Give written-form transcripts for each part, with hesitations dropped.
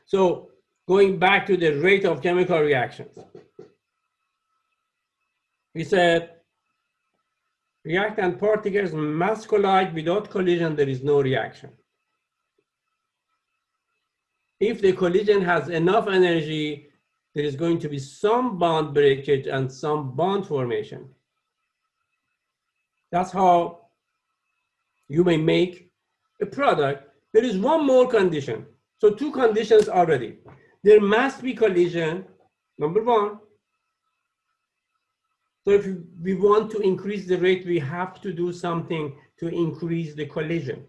So going back to the rate of chemical reactions, we said reactant particles must collide. Without collision, there is no reaction. If the collision has enough energy, there is going to be some bond breakage and some bond formation. That's how you may make a product. There is one more condition. So two conditions already. There must be collision, number one. So if we want to increase the rate, we have to do something to increase the collision.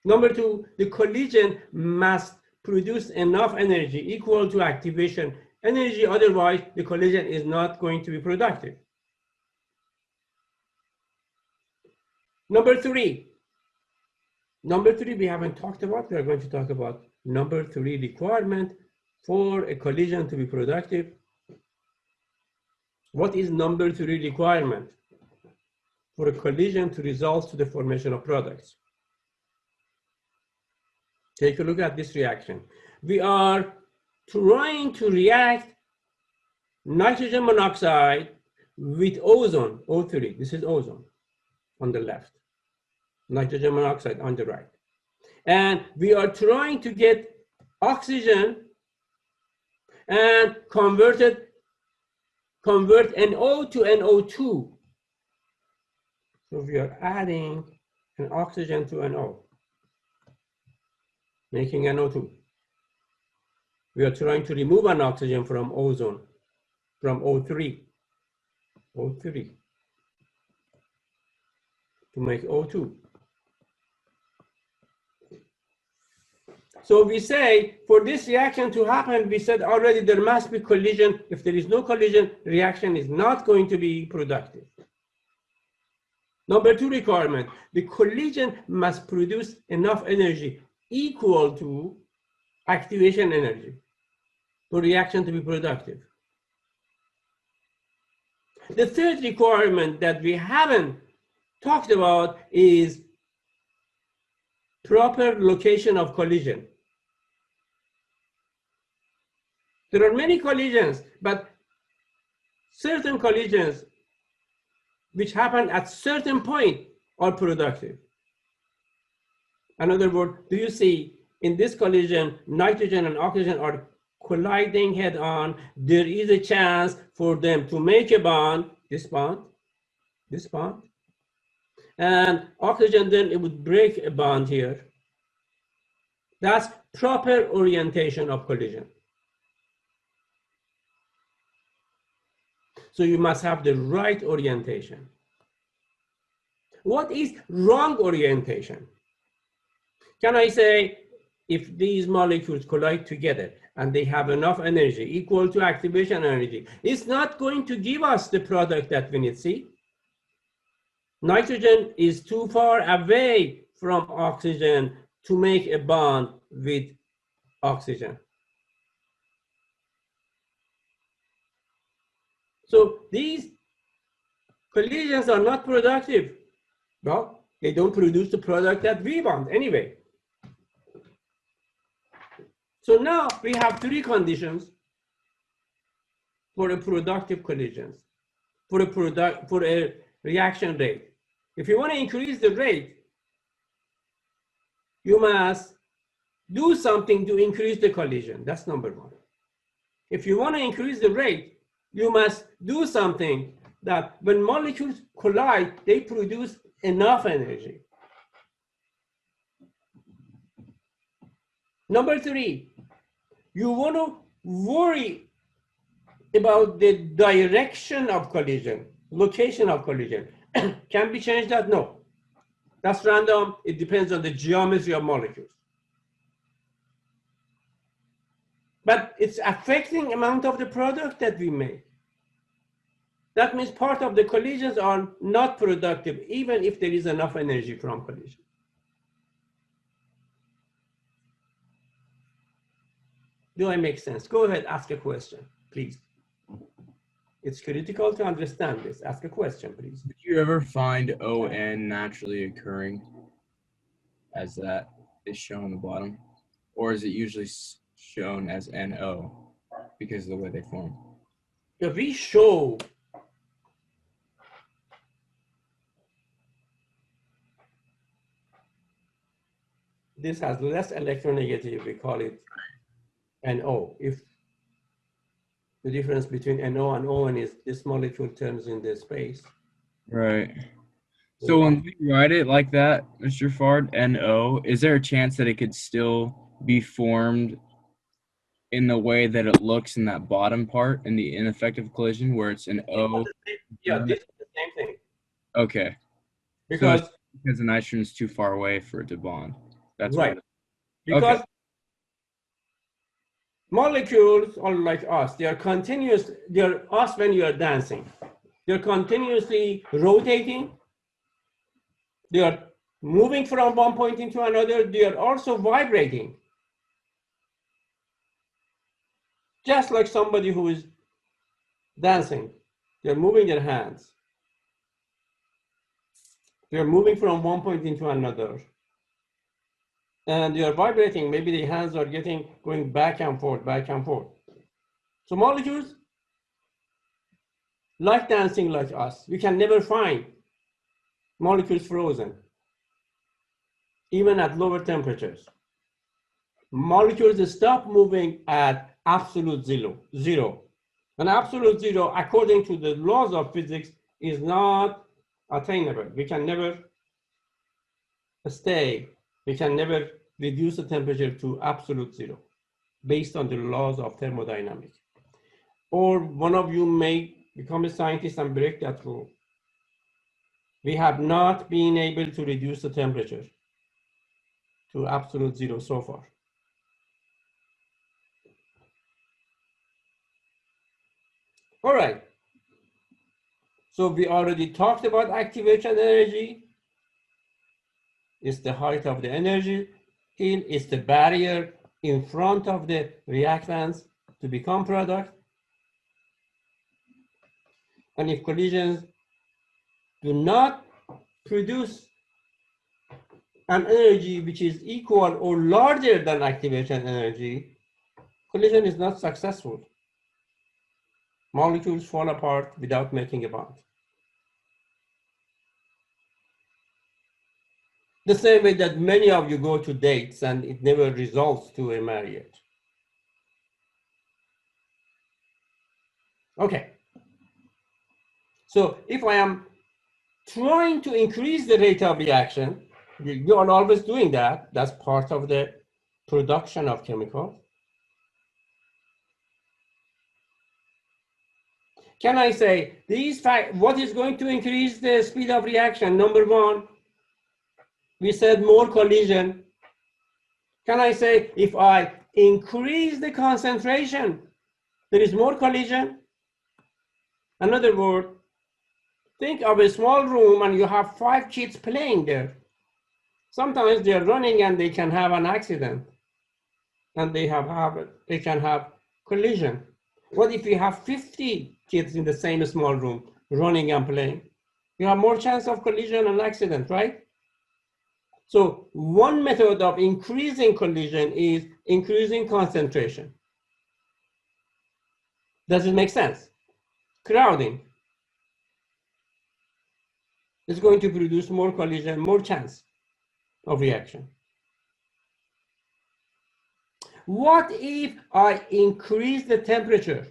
Number two, the collision must produce enough energy equal to activation energy, otherwise the collision is not going to be productive. Number three we haven't talked about. We are going to talk about number three requirement for a collision to be productive. What is number three requirement for a collision to result to the formation of products? Take a look at this reaction. We are trying to react nitrogen monoxide with ozone, O3. This is ozone on the left, nitrogen monoxide on the right. And we are trying to get oxygen and convert NO to NO2. So we are adding an oxygen to NO, making NO2. We are trying to remove an oxygen from ozone, from O3, to make O2. So we say for this reaction to happen, we said already there must be collision. If there is no collision, reaction is not going to be productive. Number two requirement, the collision must produce enough energy equal to activation energy for reaction to be productive. The third requirement that we haven't talked about is proper location of collision. There are many collisions, but certain collisions which happen at certain point are productive. In other words, do you see in this collision, nitrogen and oxygen are colliding head on. There is a chance for them to make a bond, this bond, and oxygen then it would break a bond here. That's proper orientation of collision. So you must have the right orientation. What is wrong orientation? Can I say if these molecules collide together and they have enough energy equal to activation energy, it's not going to give us the product that we need. See? Nitrogen is too far away from oxygen to make a bond with oxygen. So these collisions are not productive. Well, they don't produce the product that we want anyway. So now we have three conditions for a productive collisions, for a reaction rate. If you want to increase the rate, you must do something to increase the collision. That's number one. If you want to increase the rate, you must do something that when molecules collide, they produce enough energy. Number three, you want to worry about the direction of collision, location of collision. Can we change that? No. That's random. It depends on the geometry of molecules. But it's affecting amount of the product that we make. That means part of the collisions are not productive, even if there is enough energy from collision. Do I make sense? Go ahead, ask a question, please. It's critical to understand this. Ask a question, please. Did you ever find ON naturally occurring as that is shown on the bottom? or is it usually shown as NO because of the way they form? If we show this has less electronegativity, we call it NO. If the difference between NO and ON is this molecule turns in the space. Right. So when we write it like that, Mr. Fard, NO, is there a chance that it could still be formed in the way that it looks in that bottom part in the ineffective collision where it's an O? Yeah, this is the same thing. Okay. Because so because the nitrogen is too far away for it to bond. That's right. What Because okay. molecules are like us. They are continuous. They are us when you are dancing. They're continuously rotating. They are moving from one point into another. They are also vibrating. Just like somebody who is dancing. They're moving their hands. They're moving from one point into another. And they are vibrating. Maybe the hands are going back and forth, back and forth. So molecules like dancing like us. We can never find molecules frozen, even at lower temperatures. Molecules stop moving at absolute zero. And absolute zero, according to the laws of physics, is not attainable. We can never we can never reduce the temperature to absolute zero based on the laws of thermodynamics. Or one of you may become a scientist and break that rule. We have not been able to reduce the temperature to absolute zero so far. All right. So we already talked about activation energy. It's the height of the energy field. It's the barrier in front of the reactants to become product. And if collisions do not produce an energy which is equal or larger than activation energy, collision is not successful. Molecules fall apart without making a bond. The same way that many of you go to dates and it never results to a marriage. Okay. So if I am trying to increase the rate of reaction, you are always doing that. That's part of the production of chemicals. Can I say what is going to increase the speed of reaction? Number one, we said more collision. Can I say if I increase the concentration, there is more collision? Another word, think of a small room and you have 5 kids playing there. Sometimes they are running and they can have an accident. And they can have collision. What if you have 50 kids in the same small room running and playing? You have more chance of collision and accident, right? So one method of increasing collision is increasing concentration. Does it make sense? Crowding is going to produce more collision, more chance of reaction. What if I increase the temperature?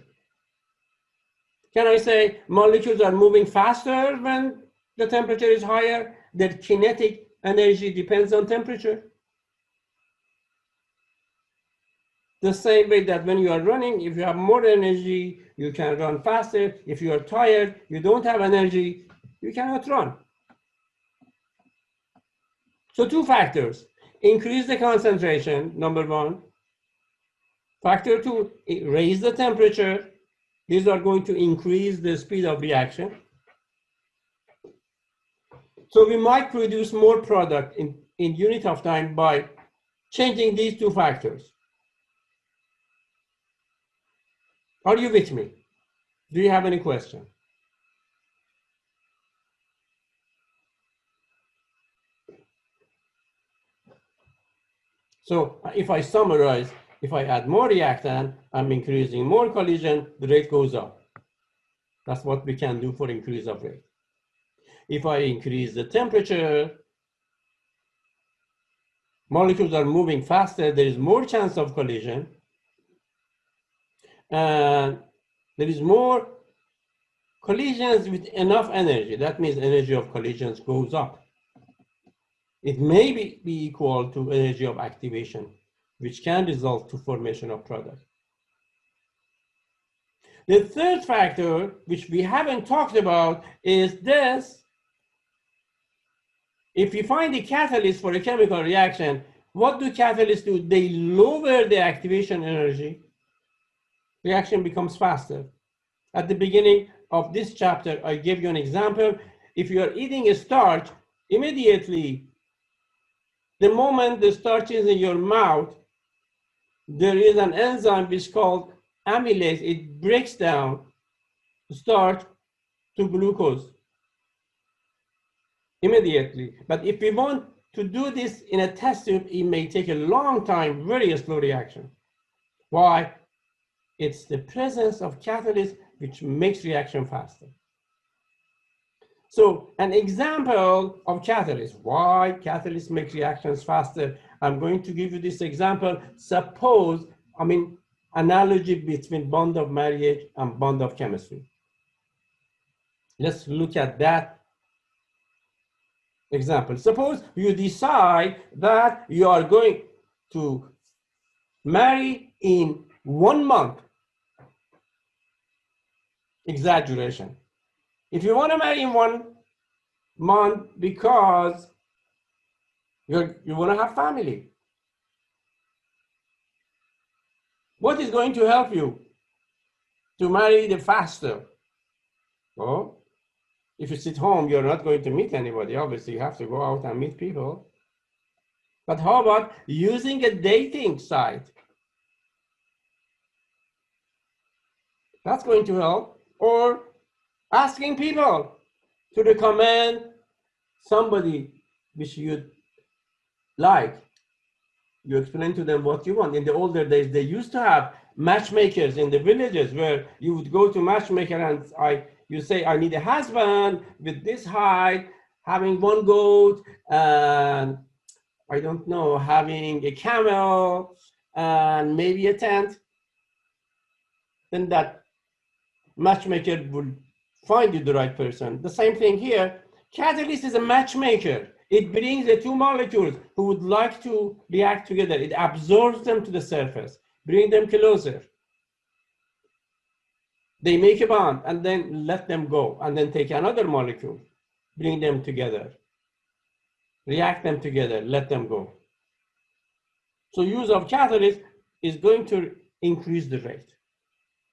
Can I say molecules are moving faster when the temperature is higher? Their kinetic energy depends on temperature. The same way that when you are running, if you have more energy, you can run faster. If you are tired, you don't have energy, you cannot run. So 2 factors. Increase the concentration, number 1. Factor 2, raise the temperature. These are going to increase the speed of reaction. So we might produce more product in unit of time by changing these 2 factors. Are you with me? Do you have any question? So if I summarize, if I add more reactant, I'm increasing more collision, the rate goes up. That's what we can do for increase of rate. If I increase the temperature, molecules are moving faster, there is more chance of collision, and there is more collisions with enough energy. That means energy of collisions goes up. It may be equal to energy of activation, which can result to formation of product. The third factor, which we haven't talked about, is this. If you find a catalyst for a chemical reaction, what do catalysts do? They lower the activation energy. Reaction becomes faster. At the beginning of this chapter, I gave you an example. If you are eating a starch, immediately, the moment the starch is in your mouth, there is an enzyme which is called amylase. It breaks down starch to glucose immediately. But if we want to do this in a test tube, it may take a long time, very slow reaction. Why? It's the presence of catalyst which makes reaction faster. So an example of catalyst, why catalyst make reactions faster. I'm going to give you this example. Suppose, analogy between bond of marriage and bond of chemistry. Let's look at that example. Suppose you decide that you are going to marry in 1 month. Exaggeration. If you want to marry in 1 month because you want to have family, what is going to help you to marry the faster? Well, if you sit home, you're not going to meet anybody. Obviously, you have to go out and meet people. But how about using a dating site? That's going to help. Or asking people to recommend somebody which you like. You explain to them what you want. In the older days, they used to have matchmakers in the villages where you would go to matchmaker and you say, I need a husband with this height, having 1 goat, and I don't know, having a camel, and maybe a tent. Then that matchmaker would find you the right person. The same thing here. Catalyst is a matchmaker. It brings the 2 molecules who would like to react together. It absorbs them to the surface, bring them closer. They make a bond and then let them go, and then take another molecule, bring them together, react them together, let them go. So use of catalyst is going to increase the rate.